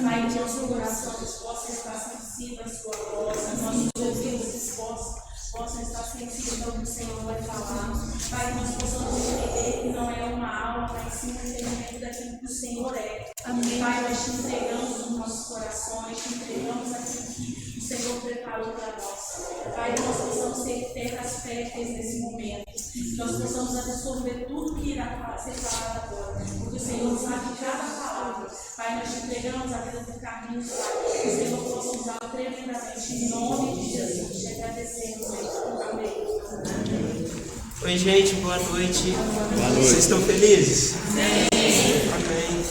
Pai, que nossos corações possam estar sensíveis à sua voz, nossos ouvidos possam estar sensíveis ao que o Senhor vai falar. Pai, nós possamos entender que não é uma aula, mas sim um entendimento daquilo que o Senhor é. Amém. Pai, nós te entregamos os nossos corações, te entregamos aquilo que o Senhor preparou para nós. Pai, que nós possamos ser terras férteis nesse momento, que nós possamos absorver tudo que irá ser falado agora, porque o Senhor sabe cada palavra. Pai, nós te entregamos a vida do caminho, Pai, que o Senhor possa usar tremendamente em nome de Jesus. Te agradecemos, amém. Oi, gente, boa noite. Boa noite. Vocês estão felizes? Sim. Amém.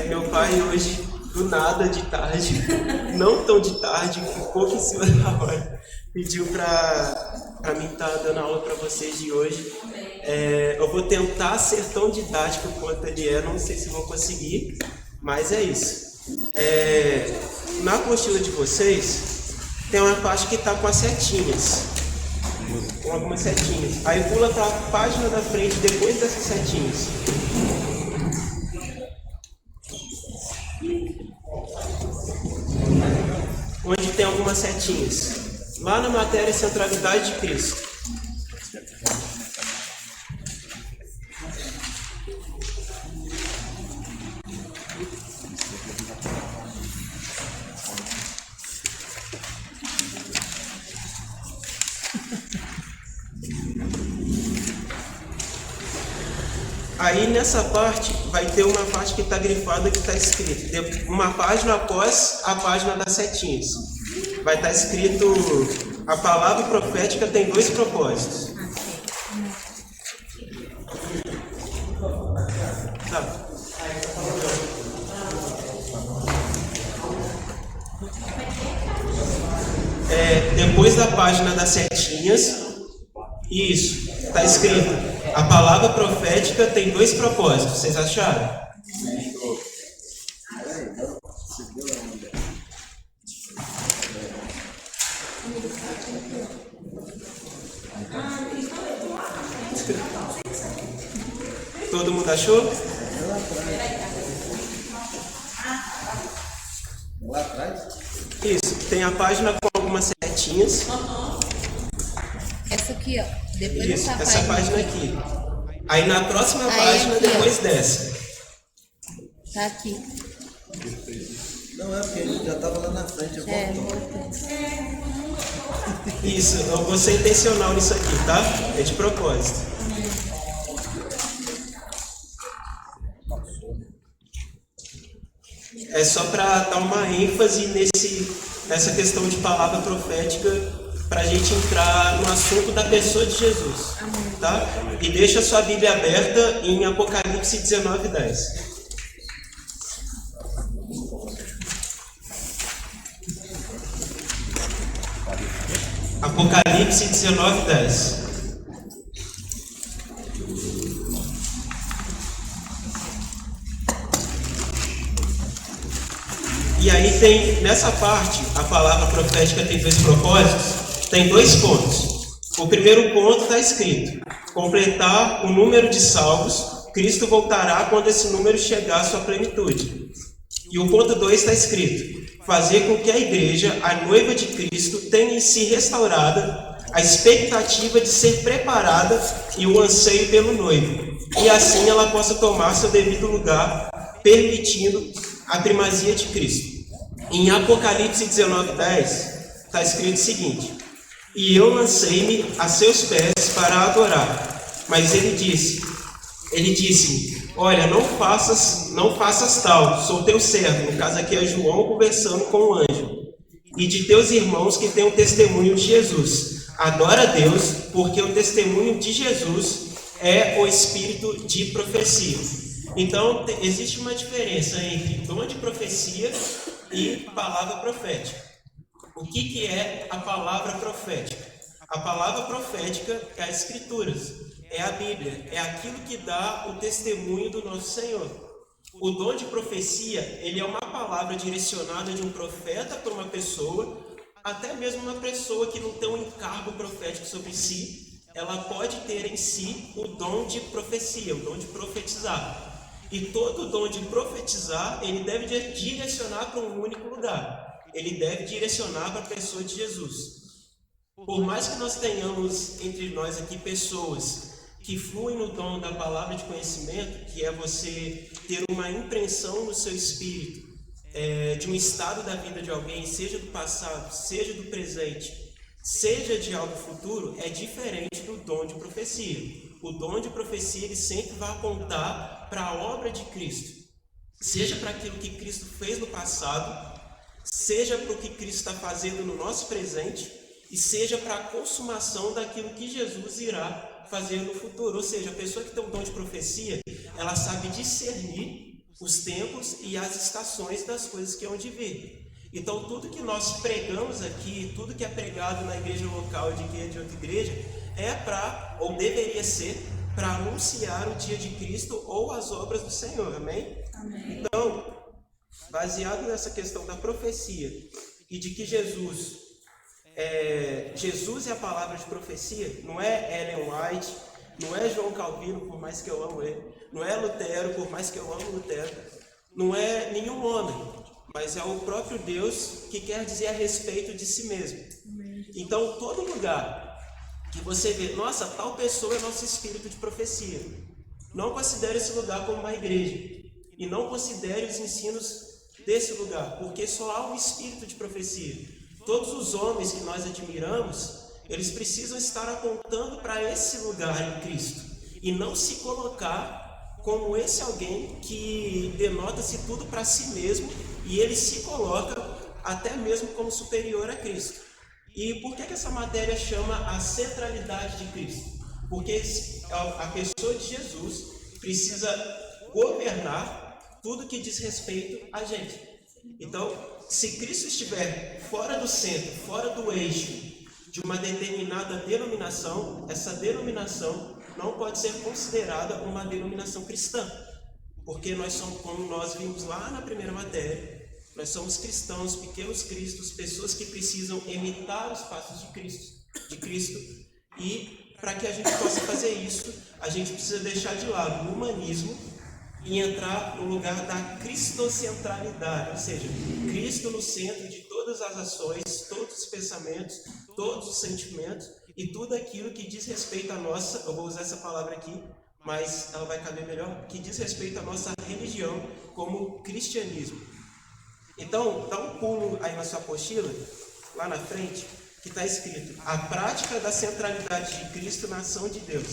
Meu pai hoje, do nada, de tarde, não tão de tarde, um pouco em cima da hora, pediu para mim estar dando aula para vocês de hoje. Eu vou tentar ser tão didático quanto ele é, não sei se vou conseguir, mas é isso. Na apostila de vocês, tem uma parte que está com as setinhas, com algumas setinhas. Aí pula para a página da frente depois dessas setinhas. Onde tem algumas setinhas. Lá na matéria Centralidade de Cristo. Aí nessa parte vai ter uma parte que está grifada, que está escrito uma página após a página das setinhas. Vai estar escrito: a palavra profética tem 2 propósitos. Tá. Depois da página das setinhas, isso, está escrito: a palavra profética tem 2 propósitos. Vocês acharam? Todo mundo achou? Lá atrás? Isso, tem a página com algumas setinhas. Essa aqui, ó. Depois isso, essa página aqui. Aí na próxima página, aqui, depois ó. Dessa. Tá aqui. Não, é porque a gente já estava lá na frente. Isso, eu vou ser intencional nisso aqui, tá? É de propósito. É só para dar uma ênfase nessa questão de palavra profética, para a gente entrar no assunto da pessoa de Jesus, tá? E deixa a sua Bíblia aberta em Apocalipse 19:10. Apocalipse 19:10. E aí tem, nessa parte, a palavra profética tem 2 propósitos, tem 2 pontos. O primeiro ponto está escrito: completar o número de salvos, Cristo voltará quando esse número chegar à sua plenitude. E o ponto 2 está escrito: fazer com que a igreja, a noiva de Cristo, tenha em si restaurada a expectativa de ser preparada e o anseio pelo noivo, e assim ela possa tomar seu devido lugar, permitindo a primazia de Cristo. Em Apocalipse 19:10 está escrito o seguinte: e eu lancei-me a seus pés para adorar, mas ele disse-me, olha, não faças tal, sou teu servo. No caso aqui é João conversando com o anjo, e de teus irmãos que têm o testemunho de Jesus. Adora a Deus, porque o testemunho de Jesus é o espírito de profecia. Então, existe uma diferença entre dom de profecia e palavra profética. O que é a palavra profética? A palavra profética é as Escrituras, é a Bíblia, é aquilo que dá o testemunho do nosso Senhor. O dom de profecia, ele é uma palavra direcionada de um profeta para uma pessoa, até mesmo uma pessoa que não tem um encargo profético sobre si, ela pode ter em si o dom de profecia, o dom de profetizar. E todo dom de profetizar, ele deve direcionar para um único lugar. Ele deve direcionar para a pessoa de Jesus. Por mais que nós tenhamos entre nós aqui pessoas que fluem no dom da palavra de conhecimento, que é você ter uma impressão no seu espírito de um estado da vida de alguém, seja do passado, seja do presente, seja de algo futuro, é diferente do dom de profecia. O dom de profecia ele sempre vai apontar para a obra de Cristo, seja para aquilo que Cristo fez no passado, seja para o que Cristo está fazendo no nosso presente, e seja para a consumação daquilo que Jesus irá fazer no futuro. Ou seja, a pessoa que tem um dom de profecia, ela sabe discernir os tempos e as estações das coisas que hão de vir. Então, tudo que nós pregamos aqui, tudo que é pregado na igreja local de outra igreja, é para, ou deveria ser, para anunciar o dia de Cristo ou as obras do Senhor. Amém? Amém. Então, baseado nessa questão da profecia e de que Jesus é a palavra de profecia, não é Ellen White, não é João Calvino, por mais que eu amo ele, não é Lutero, por mais que eu amo Lutero, não é nenhum homem, mas é o próprio Deus que quer dizer a respeito de si mesmo. Então, todo lugar que você vê, nossa, tal pessoa é nosso espírito de profecia, não considere esse lugar como uma igreja e não considere os ensinos desse lugar, porque só há um espírito de profecia. Todos os homens que nós admiramos, eles precisam estar apontando para esse lugar em Cristo e não se colocar como esse alguém que denota-se tudo para si mesmo e ele se coloca até mesmo como superior a Cristo. E por que essa matéria chama a centralidade de Cristo? Porque a pessoa de Jesus precisa governar tudo que diz respeito a gente. Então, se Cristo estiver fora do centro, fora do eixo de uma determinada denominação, essa denominação não pode ser considerada uma denominação cristã. Porque nós somos, como nós vimos lá na primeira matéria, nós somos cristãos, pequenos cristos, pessoas que precisam imitar os passos de Cristo. E para que a gente possa fazer isso, a gente precisa deixar de lado o humanismo e entrar no lugar da cristocentralidade, ou seja, Cristo no centro de todas as ações, todos os pensamentos, todos os sentimentos e tudo aquilo que diz respeito à nossa, eu vou usar essa palavra aqui, mas ela vai caber melhor, que diz respeito à nossa religião como cristianismo. Então, dá um pulo aí na sua apostila, lá na frente, que está escrito: a prática da centralidade de Cristo na ação de Deus.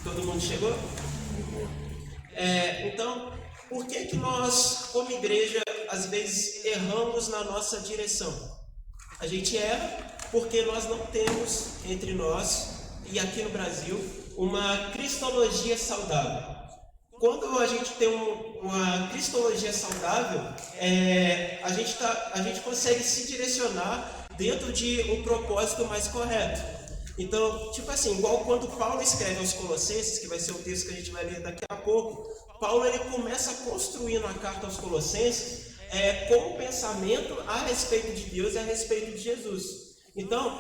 Todo mundo chegou? Então, por que nós, como igreja, às vezes erramos na nossa direção? A gente erra porque nós não temos entre nós, e aqui no Brasil, uma cristologia saudável. Quando a gente tem uma cristologia saudável, a gente consegue se direcionar dentro de um propósito mais correto. Então, tipo assim, igual quando Paulo escreve aos Colossenses, que vai ser o texto que a gente vai ler daqui a pouco, Paulo ele começa construindo a carta aos Colossenses com um pensamento a respeito de Deus e a respeito de Jesus. Então,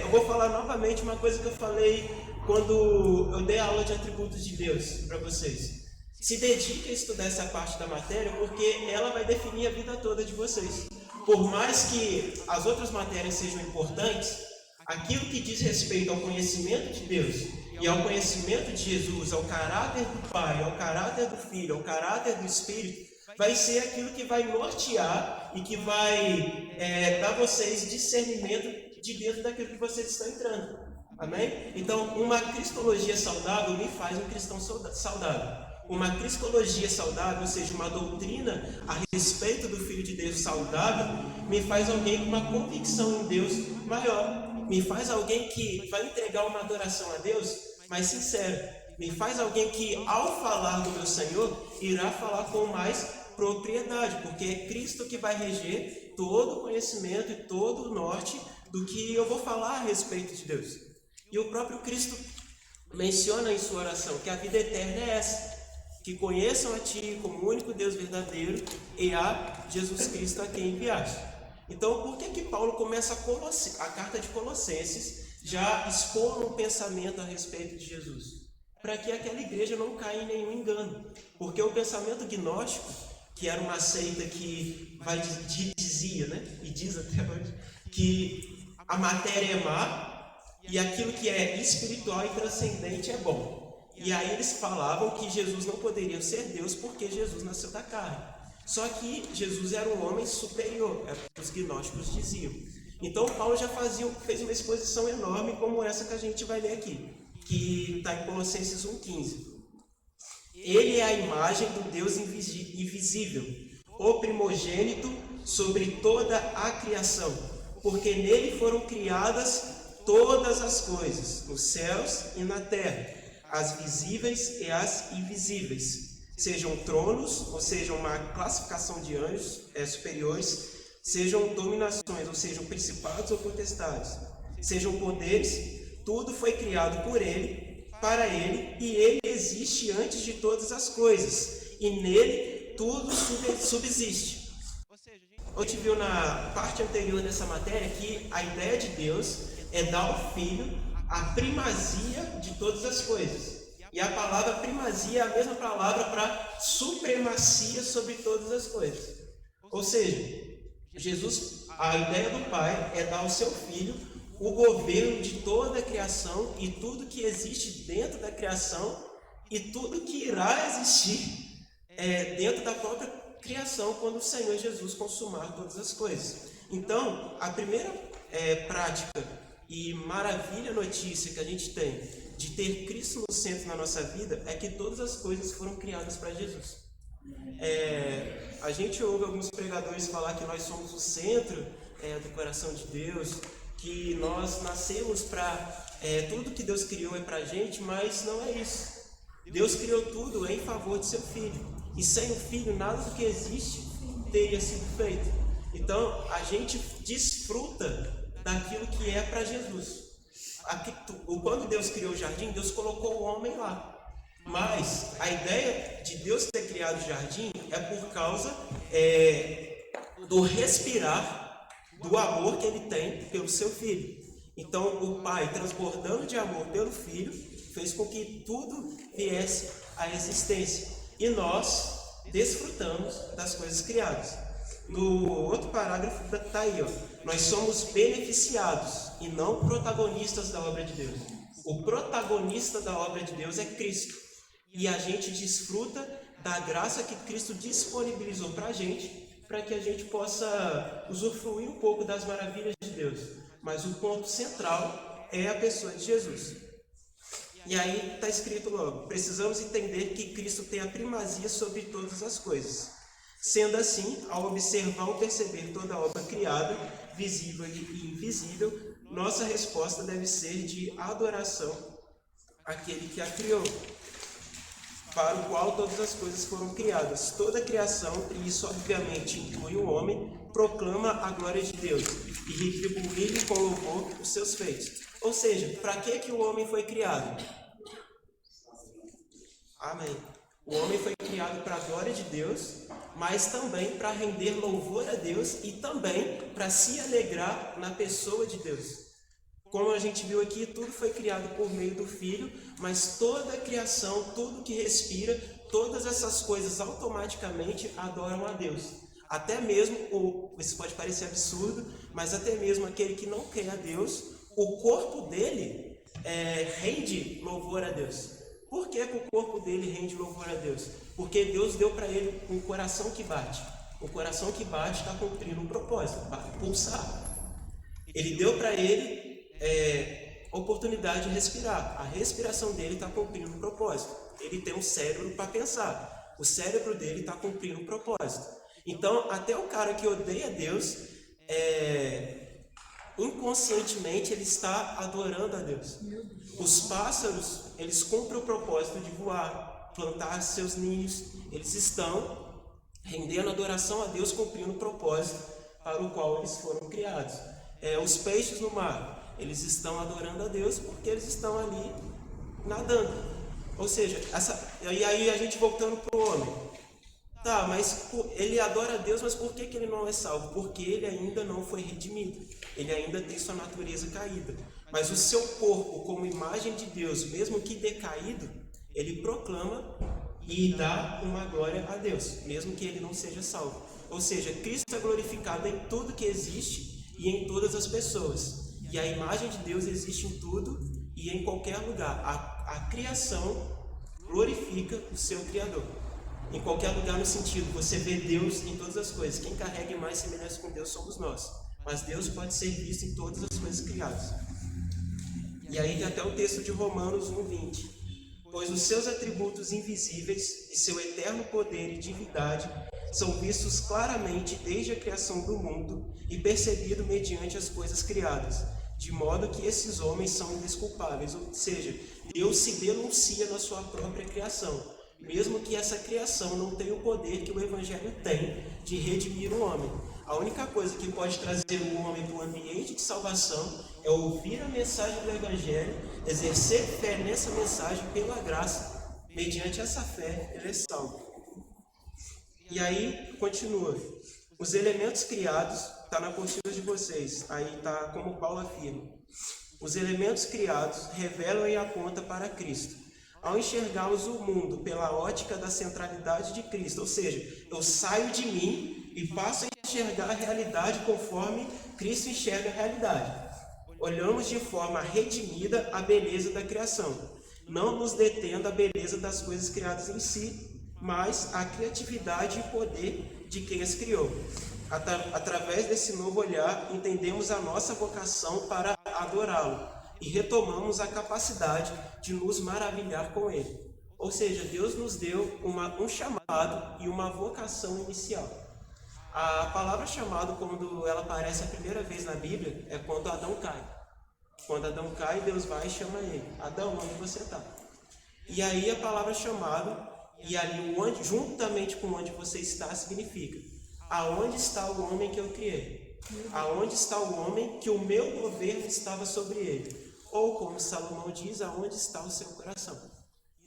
eu vou falar novamente uma coisa que eu falei quando eu dei a aula de atributos de Deus para vocês. Se dedique a estudar essa parte da matéria, porque ela vai definir a vida toda de vocês. Por mais que as outras matérias sejam importantes, aquilo que diz respeito ao conhecimento de Deus e ao conhecimento de Jesus, ao caráter do Pai, ao caráter do Filho, ao caráter do Espírito, vai ser aquilo que vai nortear e que vai dar a vocês discernimento de dentro daquilo que vocês estão entrando. Amém? Então, uma cristologia saudável me faz um cristão saudável. Uma cristologia saudável, ou seja, uma doutrina a respeito do Filho de Deus saudável, me faz alguém com uma convicção em Deus maior. Me faz alguém que vai entregar uma adoração a Deus mais sincera. Me faz alguém que, ao falar do meu Senhor, irá falar com mais propriedade, porque é Cristo que vai reger todo o conhecimento e todo o norte do que eu vou falar a respeito de Deus. E o próprio Cristo menciona em sua oração que a vida eterna é essa, que conheçam a Ti como o único Deus verdadeiro e a Jesus Cristo a quem enviaste. Então, por que Paulo começa a carta de Colossenses já expondo um pensamento a respeito de Jesus? Para que aquela igreja não caia em nenhum engano. Porque o pensamento gnóstico, que era uma seita que dizia, né, e diz até hoje, que a matéria é má e aquilo que é espiritual e transcendente é bom. E aí eles falavam que Jesus não poderia ser Deus porque Jesus nasceu da carne. Só que Jesus era um homem superior, é o que os gnósticos diziam. Então Paulo já fez uma exposição enorme como essa que a gente vai ler aqui, que está em Colossenses 1,15. Ele é a imagem do Deus invisível, o primogênito sobre toda a criação, porque nele foram criadas todas as coisas, nos céus e na terra, as visíveis e as invisíveis, sejam tronos, ou seja, uma classificação de anjos superiores, sejam dominações, ou sejam principados ou potestades, sejam poderes, tudo foi criado por Ele, para Ele, e Ele existe antes de todas as coisas, e nele tudo subsiste. A gente viu na parte anterior dessa matéria que a ideia de Deus é dar ao Filho a primazia de todas as coisas. E a palavra primazia é a mesma palavra para supremacia sobre todas as coisas. Ou seja, Jesus, a ideia do Pai é dar ao seu Filho o governo de toda a criação e tudo que existe dentro da criação e tudo que irá existir dentro da própria criação quando o Senhor Jesus consumar todas as coisas. Então, a primeira prática e maravilha notícia que a gente tem de ter Cristo no centro na nossa vida é que todas as coisas foram criadas para Jesus. A gente ouve alguns pregadores falar que nós somos o centro do coração de Deus, que nós nascemos para tudo que Deus criou é para a gente, mas não é isso. Deus criou tudo em favor de seu Filho, e sem o Filho nada do que existe teria sido feito. Então a gente desfruta daquilo que é para Jesus. Quando Deus criou o jardim, Deus colocou o homem lá. Mas a ideia de Deus ter criado o jardim é por causa do respirar do amor que Ele tem pelo seu Filho. Então o Pai, transbordando de amor pelo Filho, fez com que tudo viesse à existência. E nós desfrutamos das coisas criadas. No outro parágrafo está aí, nós somos beneficiados e não protagonistas da obra de Deus. O protagonista da obra de Deus é Cristo. E a gente desfruta da graça que Cristo disponibilizou para que a gente possa usufruir um pouco das maravilhas de Deus. Mas o ponto central é a pessoa de Jesus. E aí está escrito logo, precisamos entender que Cristo tem a primazia sobre todas as coisas. Sendo assim, ao observar ou perceber toda a obra criada, visível e invisível, nossa resposta deve ser de adoração àquele que a criou, para o qual todas as coisas foram criadas. Toda a criação, e isso obviamente inclui o homem, proclama a glória de Deus e retribui com louvor os seus feitos. Ou seja, para que o homem foi criado? Amém. O homem foi criado para a glória de Deus, mas também para render louvor a Deus e também para se alegrar na pessoa de Deus. Como a gente viu aqui, tudo foi criado por meio do Filho, mas toda a criação, tudo que respira, todas essas coisas automaticamente adoram a Deus. Até mesmo, isso pode parecer absurdo, mas até mesmo aquele que não crê a Deus, o corpo dele rende louvor a Deus. Por que o corpo dele rende louvor a Deus? Porque Deus deu para ele um coração que bate. O coração que bate está cumprindo um propósito, para pulsar. Ele deu para ele oportunidade de respirar. A respiração dele está cumprindo um propósito. Ele tem um cérebro para pensar. O cérebro dele está cumprindo um propósito. Então, até o cara que odeia Deus, inconscientemente ele está adorando a Deus. Os pássaros, eles cumprem o propósito de voar, plantar seus ninhos. Eles estão rendendo adoração a Deus, cumprindo o propósito para o qual eles foram criados. Os peixes no mar, Eles estão adorando a Deus porque eles estão ali nadando. Ou seja, e aí a gente voltando para o homem. Tá, mas ele adora a Deus, mas por que ele não é salvo? Porque ele ainda não foi redimido. Ele ainda tem sua natureza caída. Mas o seu corpo, como imagem de Deus, mesmo que decaído, ele proclama e dá uma glória a Deus, mesmo que ele não seja salvo. Ou seja, Cristo é glorificado em tudo que existe e em todas as pessoas. E a imagem de Deus existe em tudo e em qualquer lugar. A criação glorifica o seu Criador. Em qualquer lugar, no sentido, você vê Deus em todas as coisas. Quem carrega mais semelhança com Deus somos nós. Mas Deus pode ser visto em todas as coisas criadas. E aí tem até o texto de Romanos 1:20. Pois os seus atributos invisíveis e seu eterno poder e divindade são vistos claramente desde a criação do mundo e percebido mediante as coisas criadas, de modo que esses homens são indesculpáveis. Ou seja, Deus se denuncia na sua própria criação, mesmo que essa criação não tenha o poder que o Evangelho tem de redimir o homem. A única coisa que pode trazer o homem para o ambiente de salvação é ouvir a mensagem do Evangelho, exercer fé nessa mensagem pela graça. Mediante essa fé, ele é salvo. E aí, continua. Os elementos criados, está na apostila de vocês, aí está como Paulo afirma. Os elementos criados revelam e apontam para Cristo. Ao enxergarmos o mundo pela ótica da centralidade de Cristo, ou seja, eu saio de mim e passo a enxergar a realidade conforme Cristo enxerga a realidade. Olhamos de forma redimida a beleza da criação, não nos detendo a beleza das coisas criadas em si, mas a criatividade e poder de quem as criou. Através desse novo olhar, entendemos a nossa vocação para adorá-lo e retomamos a capacidade de nos maravilhar com ele. Ou seja, Deus nos deu um chamado e uma vocação inicial. A palavra chamado, quando ela aparece a primeira vez na Bíblia, é quando Adão cai. Quando Adão cai, Deus vai e chama ele. Adão, onde você está? E aí a palavra chamado, e ali juntamente com onde você está, significa: aonde está o homem que eu criei? Aonde está o homem que o meu governo estava sobre ele? Ou, como Salomão diz, aonde está o seu coração?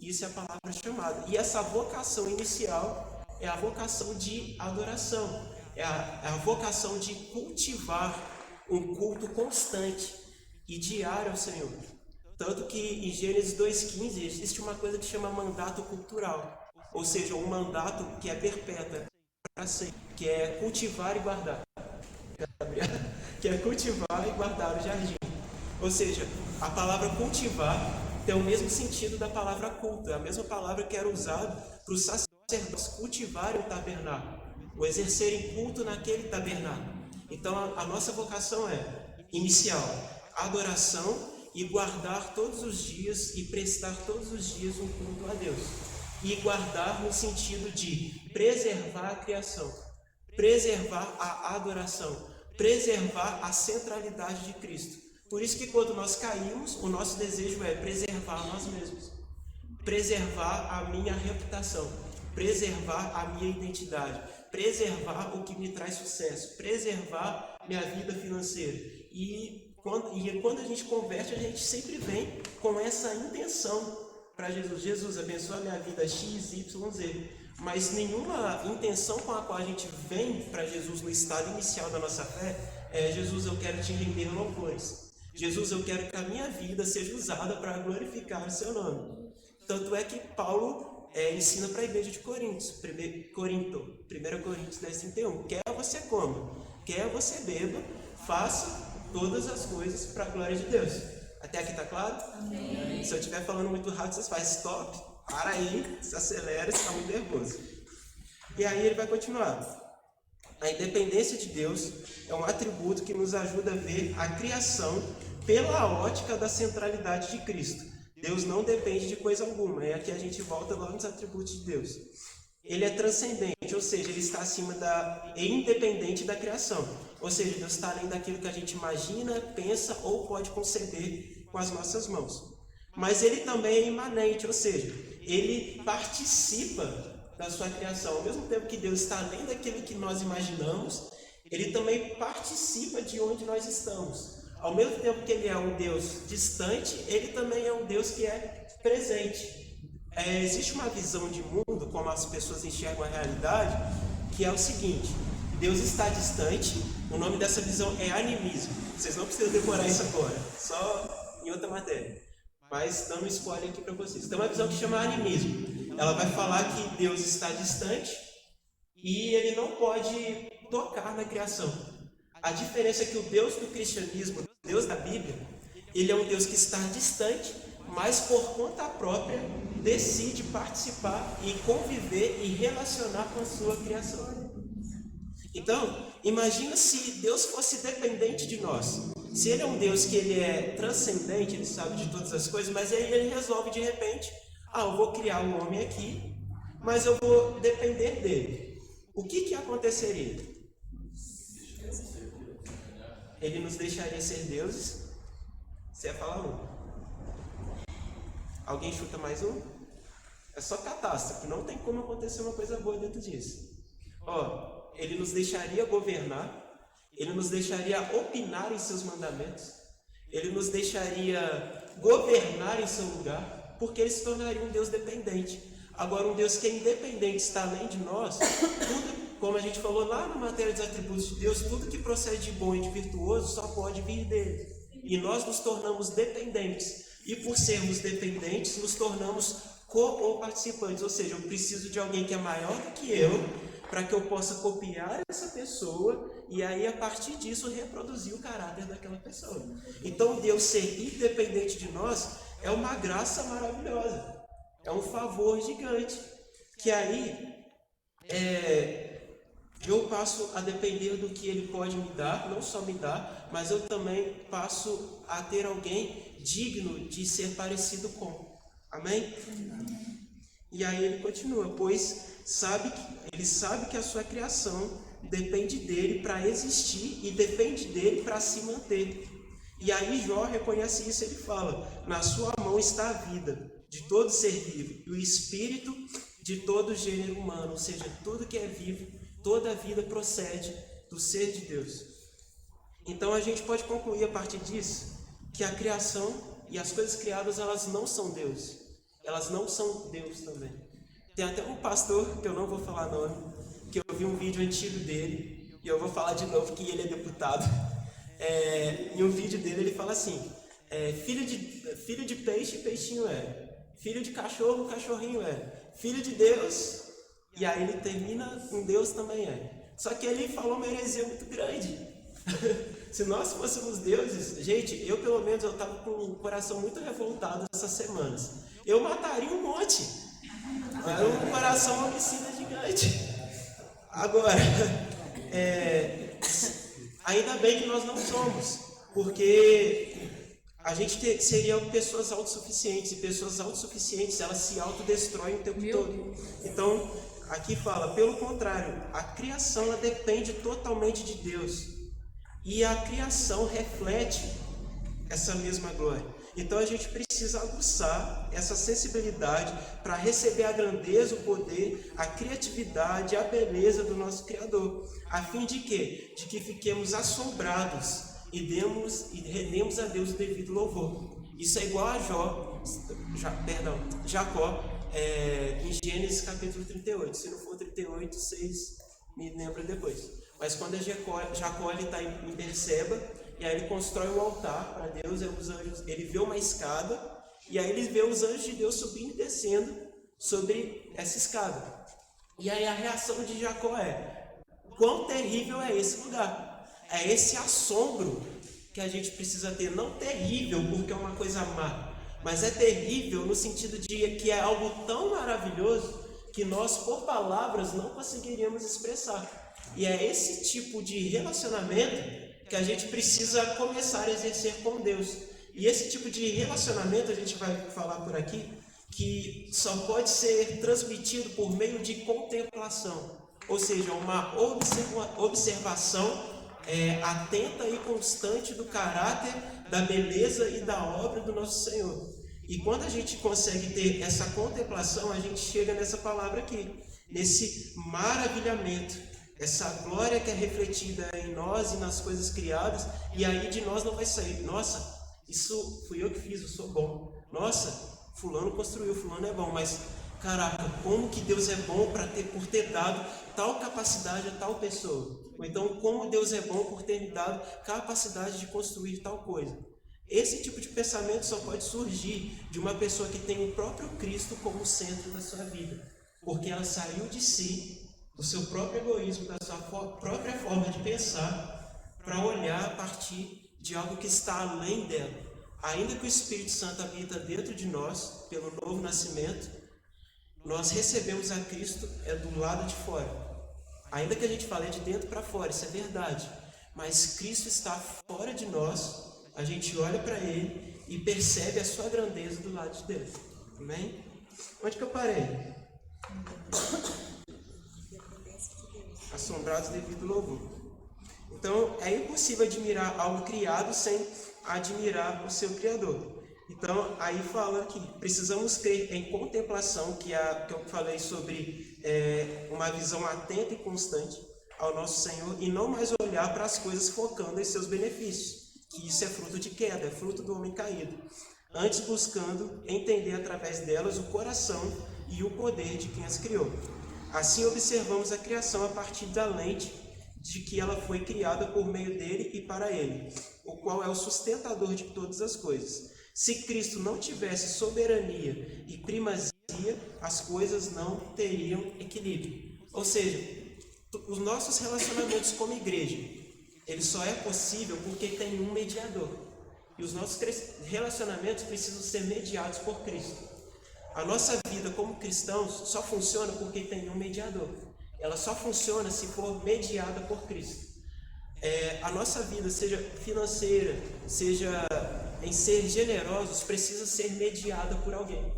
Isso é a palavra chamada. E essa vocação inicial é a vocação de adoração. É a vocação de cultivar um culto constante e diário ao Senhor. Tanto que em Gênesis 2,15 existe uma coisa que chama mandato cultural. Ou seja, um mandato que é perpétuo, para sempre, que é cultivar e guardar. Que é cultivar e guardar o jardim. Ou seja, a palavra cultivar tem o mesmo sentido da palavra culto. É a mesma palavra que era usada para os sacerdotes cultivarem o tabernáculo, ou exercerem culto naquele tabernáculo. Então a nossa vocação é inicial, adoração e guardar todos os dias e prestar todos os dias um culto a Deus. E guardar no sentido de preservar a criação, preservar a adoração, preservar a centralidade de Cristo. Por isso que quando nós caímos, o nosso desejo é preservar nós mesmos, preservar a minha reputação, preservar a minha identidade, preservar o que me traz sucesso, preservar minha vida financeira. E quando a gente converte, a gente sempre vem com essa intenção para Jesus. Jesus, abençoa a minha vida X, Y, Z. Mas nenhuma intenção com a qual a gente vem para Jesus no estado inicial da nossa fé é: Jesus, eu quero te render louvores. Jesus, eu quero que a minha vida seja usada para glorificar o seu nome. Tanto é que Paulo ensina para a igreja de Corinto, 1 Coríntios 10:31. Quer você coma, quer você beba, faça todas as coisas para a glória de Deus. Até aqui está claro? Amém. Se eu estiver falando muito rápido, vocês fazem stop, para aí, se acelera, se está muito nervoso. E aí ele vai continuar. A independência de Deus é um atributo que nos ajuda a ver a criação pela ótica da centralidade de Cristo. Deus não depende de coisa alguma. E aqui a gente volta lá nos atributos de Deus. Ele é transcendente, ou seja, ele está acima e independente da criação. Ou seja, Deus está além daquilo que a gente imagina, pensa ou pode conceber com as nossas mãos. Mas ele também é imanente, ou seja, ele participa da sua criação. Ao mesmo tempo que Deus está além daquilo que nós imaginamos, ele também participa de onde nós estamos. Ao mesmo tempo que ele é um Deus distante, ele também é um Deus que é presente. Existe uma visão de mundo, como as pessoas enxergam a realidade, que é o seguinte: Deus está distante. O nome dessa visão é animismo. Vocês não precisam decorar isso agora, só em outra matéria. Mas dando um spoiler aqui para vocês. Tem uma visão que chama animismo. Ela vai falar que Deus está distante e ele não pode tocar na criação. A diferença é que o Deus do cristianismo, o Deus da Bíblia, ele é um Deus que está distante, mas por conta própria decide participar e conviver e relacionar com a sua criação. Então, imagina se Deus fosse dependente de nós. Se ele é um Deus que ele é transcendente, ele sabe de todas as coisas, mas aí ele resolve de repente: eu vou criar um homem aqui, mas eu vou depender dele. O que aconteceria? Ele nos deixaria ser deuses? Você ia falar um? Alguém chuta mais um? É só catástrofe, não tem como acontecer uma coisa boa dentro disso. Ele nos deixaria governar, ele nos deixaria opinar em seus mandamentos, ele nos deixaria governar em seu lugar, porque ele se tornaria um Deus dependente. Agora, um Deus que é independente, está além de nós, tudo, como a gente falou lá na matéria dos atributos de Deus, tudo que procede de bom e de virtuoso só pode vir dele. E nós nos tornamos dependentes. E por sermos dependentes, nos tornamos co-participantes. Ou seja, eu preciso de alguém que é maior do que eu, para que eu possa copiar essa pessoa e aí, a partir disso, reproduzir o caráter daquela pessoa. Então, Deus ser independente de nós é uma graça maravilhosa. É um favor gigante. Que aí, eu passo a depender do que Ele pode me dar, não só me dar, mas eu também passo a ter alguém digno de ser parecido com. Amém? E aí ele continua: pois ele sabe que a sua criação depende dele para existir e depende dele para se manter. E aí Jó reconhece isso, ele fala: na sua mão está a vida de todo ser vivo e o espírito de todo gênero humano, ou seja, tudo que é vivo, toda a vida procede do ser de Deus. Então a gente pode concluir a partir disso que a criação e as coisas criadas, elas não são Deus. Elas não são Deus também. Tem até um pastor, que eu não vou falar nome, que eu vi um vídeo antigo dele, e eu vou falar de novo que ele é deputado. Em um vídeo dele ele fala assim: filho de peixe, peixinho é. Filho de cachorro, cachorrinho é. Filho de Deus, e aí ele termina com Deus também é. Só que ele falou uma heresia muito grande. Se nós fôssemos deuses, gente, eu pelo menos eu estava com o coração muito revoltado essas semanas. Eu mataria um monte. Era um coração homicida gigante. Agora, ainda bem que nós não somos, porque a gente seria pessoas autossuficientes, e pessoas autossuficientes, elas se autodestroem o tempo todo. Então, aqui fala: pelo contrário, a criação ela depende totalmente de Deus. E a criação reflete essa mesma glória. Então a gente precisa aguçar essa sensibilidade para receber a grandeza, o poder, a criatividade, a beleza do nosso Criador. A fim de quê? De que fiquemos assombrados e rendemos a Deus o devido louvor. Isso é igual a Jacó, em Gênesis capítulo 38. Se não for 38, vocês me lembram depois. Mas quando Jacó está em Berseba, e aí ele constrói um altar para Deus, os anjos, ele vê uma escada, e aí ele vê os anjos de Deus subindo e descendo sobre essa escada. E aí a reação de Jacó quão terrível é esse lugar? É esse assombro que a gente precisa ter. Não terrível porque é uma coisa má, mas é terrível no sentido de que é algo tão maravilhoso que nós, por palavras, não conseguiríamos expressar. E é esse tipo de relacionamento que a gente precisa começar a exercer com Deus. E esse tipo de relacionamento, a gente vai falar por aqui, que só pode ser transmitido por meio de contemplação. Ou seja, uma observação atenta e constante do caráter, da beleza e da obra do nosso Senhor. E quando a gente consegue ter essa contemplação, a gente chega nessa palavra aqui, nesse maravilhamento. essa glória que é refletida em nós e nas coisas criadas, e aí de nós não vai sair, nossa, isso fui eu que fiz, eu sou bom. Nossa, fulano construiu, fulano é bom, mas caraca, como que Deus é bom por ter dado tal capacidade a tal pessoa? Ou então, como Deus é bom por ter me dado capacidade de construir tal coisa? Esse tipo de pensamento só pode surgir de uma pessoa que tem o próprio Cristo como centro da sua vida, porque ela saiu de si, do seu próprio egoísmo, da sua própria forma de pensar, para olhar a partir de algo que está além dela. Ainda que o Espírito Santo habita dentro de nós, pelo novo nascimento, nós recebemos a Cristo do lado de fora. Ainda que a gente fale de dentro para fora, isso é verdade, mas Cristo está fora de nós, a gente olha para Ele e percebe a sua grandeza do lado de Deus. Amém? Onde que eu parei? Assombrados devido ao louvor. Então, é impossível admirar algo criado sem admirar o seu Criador. Então, aí fala que precisamos ter em contemplação, que eu falei sobre uma visão atenta e constante ao nosso Senhor, e não mais olhar para as coisas focando em seus benefícios, que isso é fruto de queda, é fruto do homem caído. Antes buscando entender através delas o coração e o poder de quem as criou. Assim observamos a criação a partir da lente de que ela foi criada por meio dele e para ele, o qual é o sustentador de todas as coisas. Se Cristo não tivesse soberania e primazia, as coisas não teriam equilíbrio. Ou seja, os nossos relacionamentos como igreja, ele só é possível porque tem um mediador. E os nossos relacionamentos precisam ser mediados por Cristo. A nossa vida como cristãos só funciona porque tem um mediador. Ela só funciona se for mediada por Cristo. A nossa vida, seja financeira, seja em ser generosos, precisa ser mediada por alguém.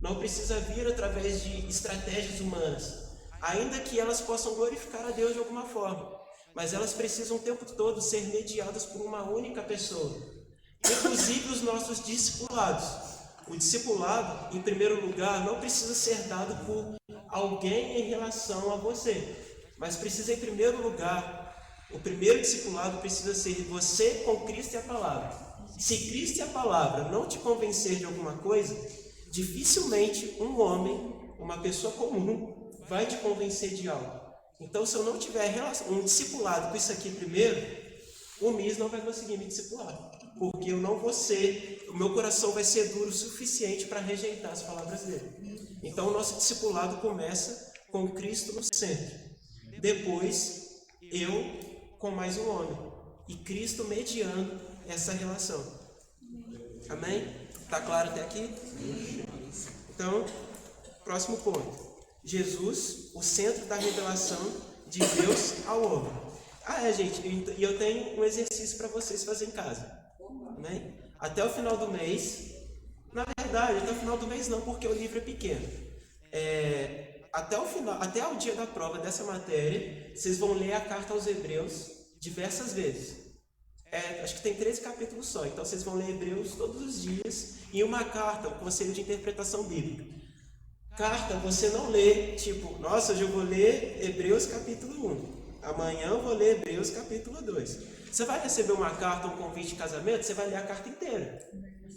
Não precisa vir através de estratégias humanas, ainda que elas possam glorificar a Deus de alguma forma. Mas elas precisam o tempo todo ser mediadas por uma única pessoa. Inclusive os nossos discipulados. O discipulado, em primeiro lugar, não precisa ser dado por alguém em relação a você, mas precisa, em primeiro lugar, o primeiro discipulado precisa ser você com Cristo e a palavra. Se Cristo e a palavra não te convencer de alguma coisa, dificilmente um homem, uma pessoa comum, vai te convencer de algo. Então, se eu não tiver um discipulado com isso aqui primeiro, o MIS não vai conseguir me discipular, porque eu não vou ser, o meu coração vai ser duro o suficiente para rejeitar as palavras dele. Então, o nosso discipulado começa com Cristo no centro. Depois, eu com mais um homem. E Cristo mediando essa relação. Amém? Está claro até aqui? Então, próximo ponto. Jesus, o centro da revelação de Deus ao homem. Gente, e eu tenho um exercício para vocês fazerem em casa. Amém? Até o final do mês, na verdade, até o final do mês não, porque o livro é pequeno. Até o dia da prova dessa matéria, vocês vão ler a carta aos Hebreus diversas vezes. Acho que tem 13 capítulos só, então vocês vão ler Hebreus todos os dias, e uma carta, o conselho de interpretação bíblica. Carta, você não lê, tipo, nossa, hoje eu vou ler Hebreus capítulo 1. Amanhã eu vou ler Hebreus capítulo 2. Você vai receber uma carta, um convite de casamento, você vai ler a carta inteira.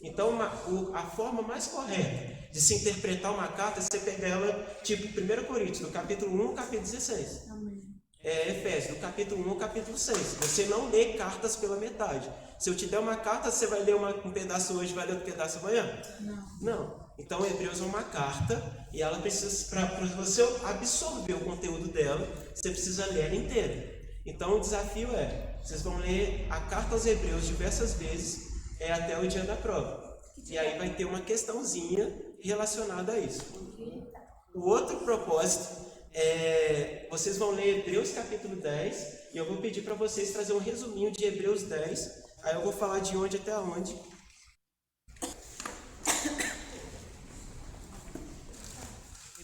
Então, a forma mais correta de se interpretar uma carta é você pegar ela, tipo, 1 Coríntios, do capítulo 1 ao capítulo 16. Efésios, do capítulo 1 ao capítulo 6. Você não lê cartas pela metade. Se eu te der uma carta, você vai ler um pedaço hoje e vai ler outro pedaço amanhã? Não. Então, Hebreus é uma carta e ela precisa, para você absorver o conteúdo dela, você precisa ler ela inteira. Então, o desafio vocês vão ler a carta aos Hebreus diversas vezes, até o dia da prova. E aí vai ter uma questãozinha relacionada a isso. O outro propósito vocês vão ler Hebreus capítulo 10, e eu vou pedir para vocês trazer um resuminho de Hebreus 10, aí eu vou falar de onde até onde.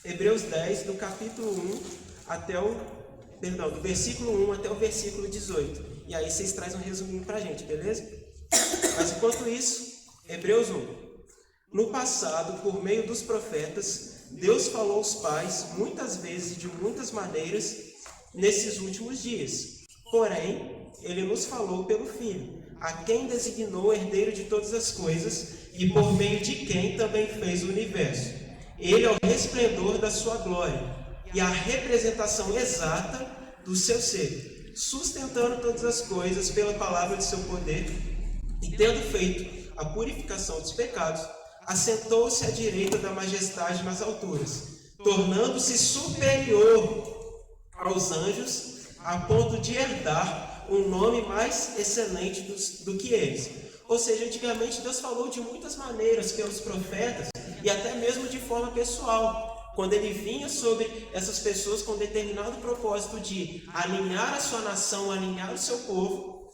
Hebreus 10, do capítulo 1 até do versículo 1 até o versículo 18. E aí vocês trazem um resuminho para a gente, beleza? Mas enquanto isso, Hebreus 1. No passado, por meio dos profetas, Deus falou aos pais, muitas vezes e de muitas maneiras, nesses últimos dias. Porém, ele nos falou pelo Filho, a quem designou herdeiro de todas as coisas e por meio de quem também fez o universo. Ele é o resplendor da sua glória e a representação exata do seu ser, sustentando todas as coisas pela palavra de seu poder, e tendo feito a purificação dos pecados, assentou-se à direita da majestade nas alturas, tornando-se superior aos anjos, a ponto de herdar um nome mais excelente do que eles. Ou seja, antigamente Deus falou de muitas maneiras pelos profetas e até mesmo de forma pessoal, quando ele vinha sobre essas pessoas com determinado propósito de alinhar a sua nação, alinhar o seu povo.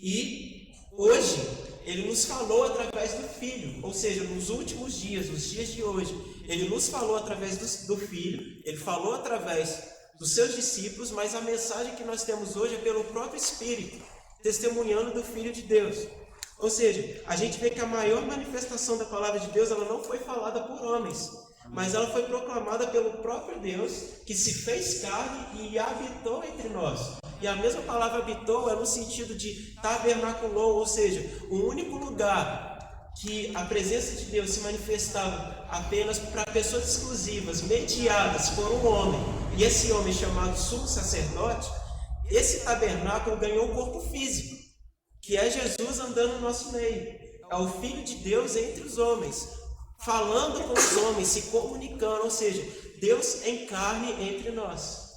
E hoje ele nos falou através do Filho, ou seja, nos últimos dias, os dias de hoje, ele nos falou através do Filho, ele falou através dos seus discípulos, mas a mensagem que nós temos hoje é pelo próprio Espírito, testemunhando do Filho de Deus. Ou seja, a gente vê que a maior manifestação da palavra de Deus, ela não foi falada por homens, mas ela foi proclamada pelo próprio Deus, que se fez carne e habitou entre nós. E a mesma palavra habitou é no sentido de tabernaculou, ou seja, o único lugar que a presença de Deus se manifestava apenas para pessoas exclusivas, mediadas por um homem, e esse homem chamado sumo sacerdote, esse tabernáculo ganhou um corpo físico, que é Jesus andando no nosso meio. É o Filho de Deus entre os homens, falando com os homens, se comunicando, ou seja, Deus em carne entre nós.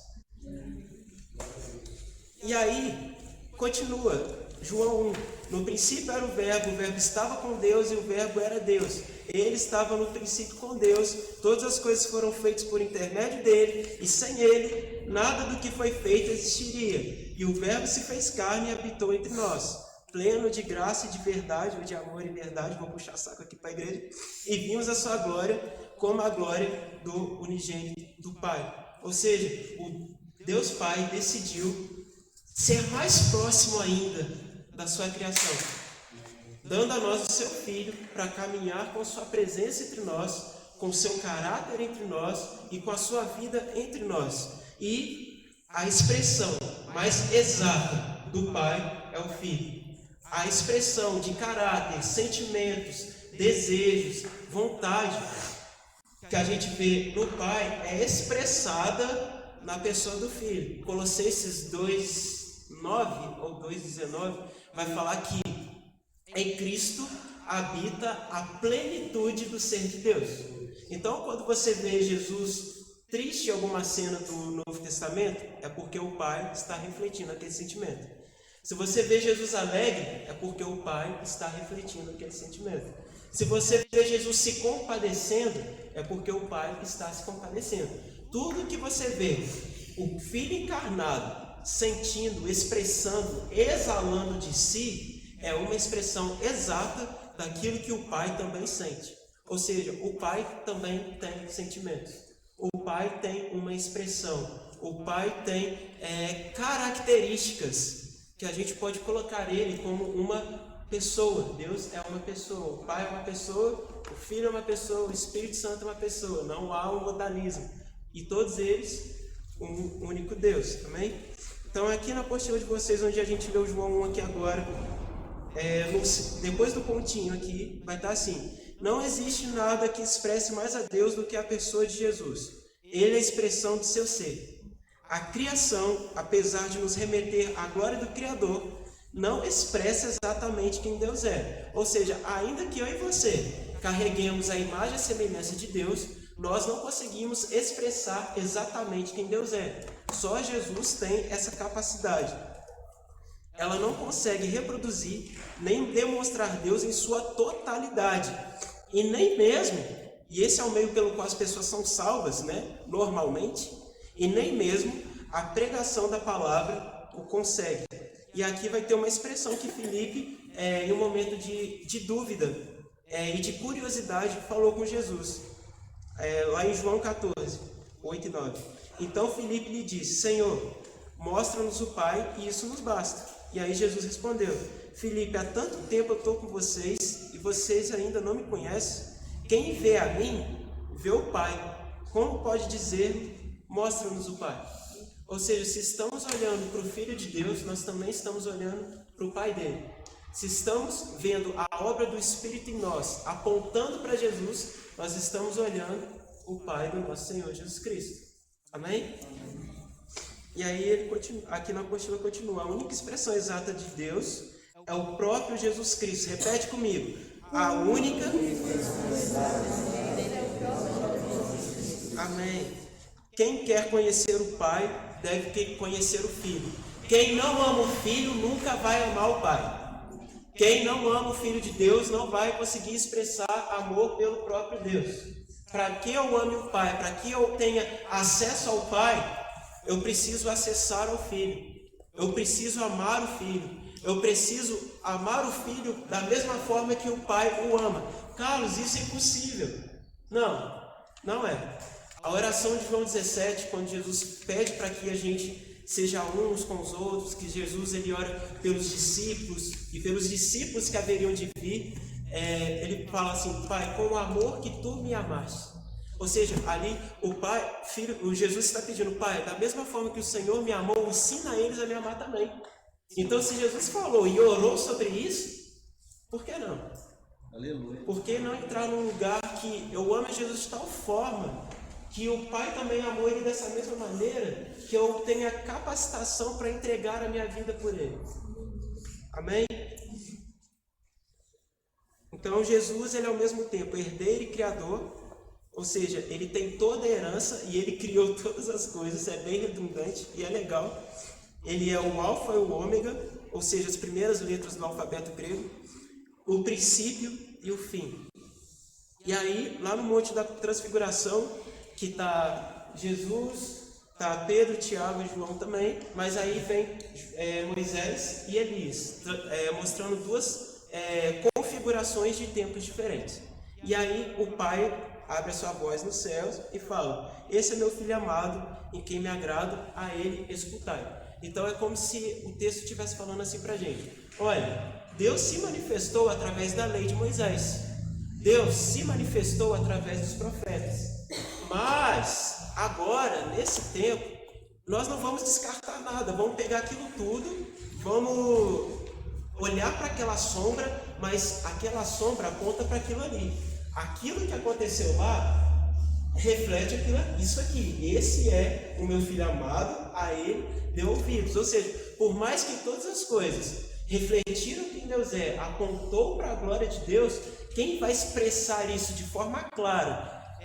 E aí, continua, João 1, no princípio era o verbo estava com Deus e o verbo era Deus. Ele estava no princípio com Deus, todas as coisas foram feitas por intermédio dele, e sem ele, nada do que foi feito existiria. E o verbo se fez carne e habitou entre nós, pleno de graça e de verdade, ou de amor e verdade, vou puxar saco aqui para a igreja, e vimos a sua glória como a glória do unigênito do Pai. Ou seja, o Deus Pai decidiu ser mais próximo ainda da sua criação, dando a nós o seu Filho para caminhar com sua presença entre nós, com seu caráter entre nós e com a sua vida entre nós. E a expressão mais exata do Pai é o Filho. A expressão de caráter, sentimentos, desejos, vontade que a gente vê no Pai é expressada na pessoa do Filho. Colossenses 2:9 ou 2:19 vai falar que em Cristo habita a plenitude do ser de Deus. Então, quando você vê Jesus triste em alguma cena do Novo Testamento, é porque o Pai está refletindo aquele sentimento. Se você vê Jesus alegre, é porque o Pai está refletindo aquele sentimento. Se você vê Jesus se compadecendo, é porque o Pai está se compadecendo. Tudo que você vê, o Filho encarnado sentindo, expressando, exalando de si, é uma expressão exata daquilo que o Pai também sente. Ou seja, o Pai também tem sentimentos. O Pai tem uma expressão. O Pai tem características que a gente pode colocar ele como uma pessoa. Deus é uma pessoa, o Pai é uma pessoa, o Filho é uma pessoa, o Espírito Santo é uma pessoa. Não há um modalismo. E todos eles, um único Deus. Amém? Então aqui na apostila de vocês, onde a gente vê o João 1 aqui agora, depois do pontinho aqui, vai estar assim: não existe nada que expresse mais a Deus do que a pessoa de Jesus. Ele é a expressão do seu ser. A criação, apesar de nos remeter à glória do Criador, não expressa exatamente quem Deus é. Ou seja, ainda que eu e você carreguemos a imagem e a semelhança de Deus, nós não conseguimos expressar exatamente quem Deus é. Só Jesus tem essa capacidade. Ela não consegue reproduzir nem demonstrar Deus em sua totalidade. E nem mesmo, e esse é o meio pelo qual as pessoas são salvas, né? Normalmente, e nem mesmo a pregação da palavra o consegue. E aqui vai ter uma expressão que Filipe, em um momento de dúvida e de curiosidade, falou com Jesus. Lá em João 14, 8 e 9. Então Filipe lhe disse: Senhor, mostra-nos o Pai e isso nos basta. E aí Jesus respondeu: Filipe, há tanto tempo eu estou com vocês e vocês ainda não me conhecem. Quem vê a mim, vê o Pai. Como pode dizer, mostra-nos o Pai? Ou seja, se estamos olhando para o Filho de Deus, nós também estamos olhando para o Pai dele. Se estamos vendo a obra do Espírito em nós, apontando para Jesus, nós estamos olhando o Pai do nosso Senhor Jesus Cristo. Amém? E aí ele continua, aqui na apostila continua. A única expressão exata de Deus é o próprio Jesus Cristo. Repete comigo. A única. Amém. Quem quer conhecer o Pai deve conhecer o Filho. Quem não ama o Filho nunca vai amar o Pai. Quem não ama o Filho de Deus não vai conseguir expressar amor pelo próprio Deus. Para que eu ame o Pai, para que eu tenha acesso ao Pai, eu preciso acessar ao Filho. Eu preciso amar o Filho. Eu preciso amar o Filho da mesma forma que o Pai o ama. Carlos, isso é impossível. Não, não é. A oração de João 17, quando Jesus pede para que a gente seja uns com os outros, que Jesus ele ora pelos discípulos e pelos discípulos que haveriam de vir, ele fala assim: Pai, com o amor que tu me amaste. Ou seja, ali o Pai, o Jesus está pedindo: Pai, da mesma forma que o Senhor me amou, ensina eles a me amar também. Então, se Jesus falou e orou sobre isso, por que não? Aleluia. Por que não entrar num lugar que eu amo Jesus de tal forma que o Pai também amou ele dessa mesma maneira, que eu tenha capacitação para entregar a minha vida por ele? Amém? Então Jesus ele é ao mesmo tempo herdeiro e criador, ou seja, ele tem toda a herança e ele criou todas as coisas. Isso é bem redundante e é legal. Ele é o alfa e o ômega, ou seja, as primeiras letras do alfabeto grego, o princípio e o fim. E aí, lá no Monte da Transfiguração, que está Jesus, está Pedro, Tiago e João também, mas aí vem Moisés e Elias, mostrando duas configurações de tempos diferentes. E aí o Pai abre a sua voz nos céus e fala: esse é meu filho amado, em quem me agrado, a ele escutai. Então é como se o texto estivesse falando assim para a gente: olha, Deus se manifestou através da lei de Moisés, Deus se manifestou através dos profetas, mas agora, nesse tempo, nós não vamos descartar nada, vamos pegar aquilo tudo, vamos olhar para aquela sombra, mas aquela sombra aponta para aquilo ali. Aquilo que aconteceu lá reflete isso aqui. Esse é o meu filho amado, a ele deu ouvidos. Ou seja, por mais que todas as coisas refletiram quem Deus é, apontou para a glória de Deus, quem vai expressar isso de forma clara,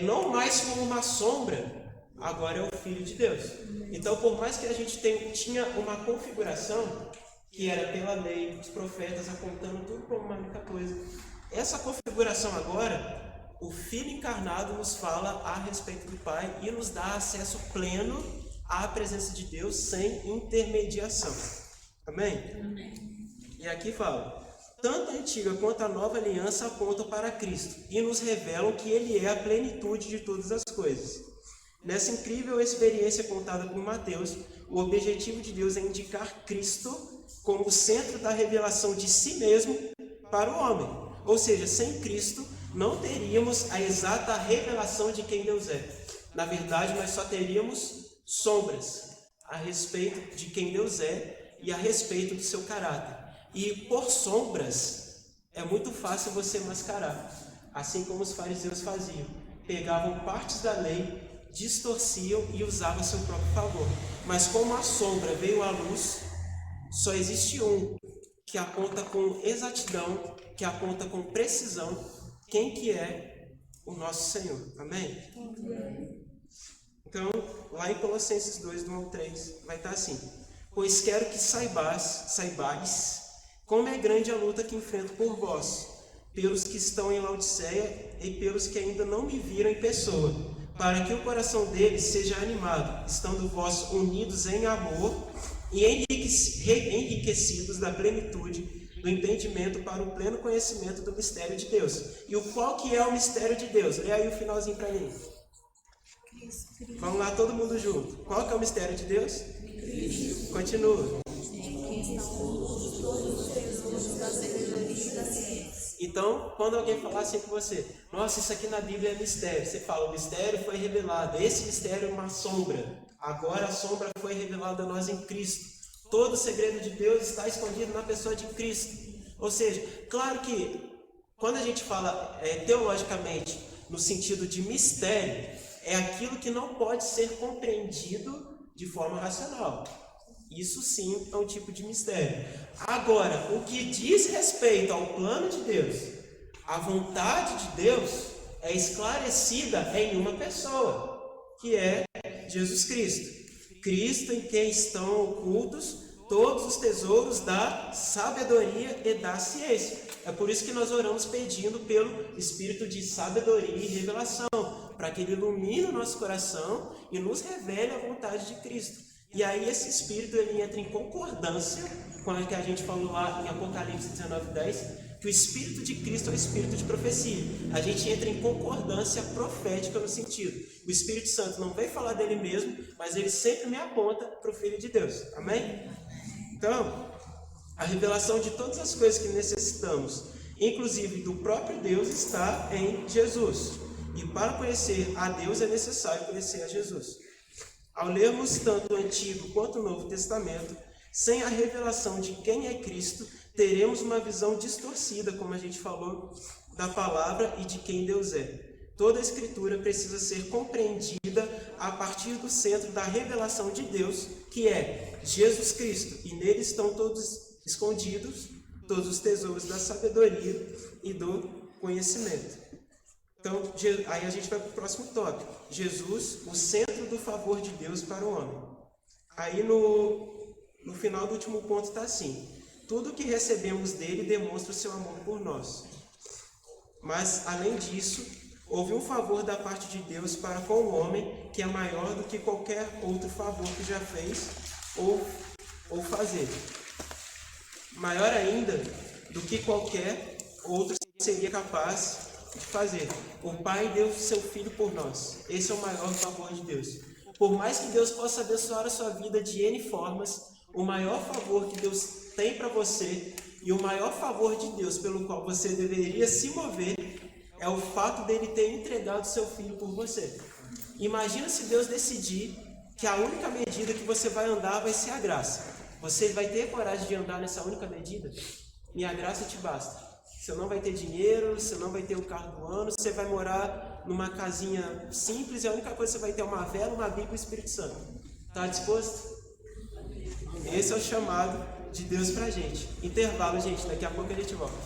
não mais como uma sombra, agora é o Filho de Deus. Então, por mais que a gente tinha uma configuração que era pela lei, os profetas apontando tudo como uma única coisa, essa configuração agora, o Filho encarnado nos fala a respeito do Pai e nos dá acesso pleno à presença de Deus sem intermediação. Amém? Amém. E aqui fala: tanto a antiga quanto a nova aliança apontam para Cristo e nos revelam que Ele é a plenitude de todas as coisas. Nessa incrível experiência contada por Mateus, o objetivo de Deus é indicar Cristo como o centro da revelação de si mesmo para o homem. Ou seja, sem Cristo não teríamos a exata revelação de quem Deus é. Na verdade, nós só teríamos sombras a respeito de quem Deus é e a respeito do seu caráter. E por sombras é muito fácil você mascarar, assim como os fariseus faziam. Pegavam partes da lei, distorciam e usavam a seu próprio favor. Mas como a sombra veio à luz, só existe um que aponta com exatidão, que aponta com precisão quem que é o nosso Senhor. Amém? Então, lá em Colossenses 2, do 1 ao 3, vai estar assim: pois quero que saibais como é grande a luta que enfrento por vós, pelos que estão em Laodiceia e pelos que ainda não me viram em pessoa, para que o coração deles seja animado, estando vós unidos em amor e enriquecidos da plenitude do entendimento para o pleno conhecimento do mistério de Deus. E o qual que é o mistério de Deus? Lê aí o finalzinho para mim. Vamos lá, todo mundo junto. Qual que é o mistério de Deus? Cristo. Continua. Então, quando alguém falar assim com você, nossa, isso aqui na Bíblia é mistério, você fala, o mistério foi revelado, esse mistério é uma sombra, agora a sombra foi revelada a nós em Cristo. Todo o segredo de Deus está escondido na pessoa de Cristo. Ou seja, claro que quando a gente fala teologicamente no sentido de mistério, é aquilo que não pode ser compreendido de forma racional. Isso sim é um tipo de mistério. Agora, o que diz respeito ao plano de Deus, a vontade de Deus, é esclarecida em uma pessoa, que é Jesus Cristo. Cristo em quem estão ocultos todos os tesouros da sabedoria e da ciência. É por isso que nós oramos pedindo pelo Espírito de sabedoria e revelação, para que Ele ilumine o nosso coração e nos revele a vontade de Cristo. E aí esse Espírito ele entra em concordância com o que a gente falou lá em Apocalipse 19:10, que o Espírito de Cristo é o Espírito de profecia. A gente entra em concordância profética no sentido. O Espírito Santo não vem falar dele mesmo, mas ele sempre me aponta para o Filho de Deus. Amém? Então, a revelação de todas as coisas que necessitamos, inclusive do próprio Deus, está em Jesus. E para conhecer a Deus é necessário conhecer a Jesus. Ao lermos tanto o Antigo quanto o Novo Testamento, sem a revelação de quem é Cristo, teremos uma visão distorcida, como a gente falou, da palavra e de quem Deus é. Toda a Escritura precisa ser compreendida a partir do centro da revelação de Deus, que é Jesus Cristo, e nele estão todos escondidos todos os tesouros da sabedoria e do conhecimento. Então, aí a gente vai para o próximo tópico. Jesus, o centro do favor de Deus para o homem. Aí no final do último ponto está assim: tudo que recebemos dele demonstra o seu amor por nós. Mas, além disso, houve um favor da parte de Deus para com o homem que é maior do que qualquer outro favor que já fez ou fazer. Maior ainda do que qualquer outro seria capaz de fazer. O Pai deu seu Filho por nós. Esse é o maior favor de Deus. Por mais que Deus possa abençoar a sua vida de N formas, o maior favor que Deus tem para você e o maior favor de Deus pelo qual você deveria se mover é o fato dele ter entregado seu Filho por você. Imagina se Deus decidir que a única medida que você vai andar vai ser a graça. Você vai ter coragem de andar nessa única medida? Minha graça te basta. Você não vai ter dinheiro, você não vai ter o carro do ano, você vai morar numa casinha simples e a única coisa que você vai ter é uma vela, uma Bíblia e o Espírito Santo. Está disposto? Esse é o chamado de Deus pra gente. Intervalo, gente. Daqui a pouco a gente volta.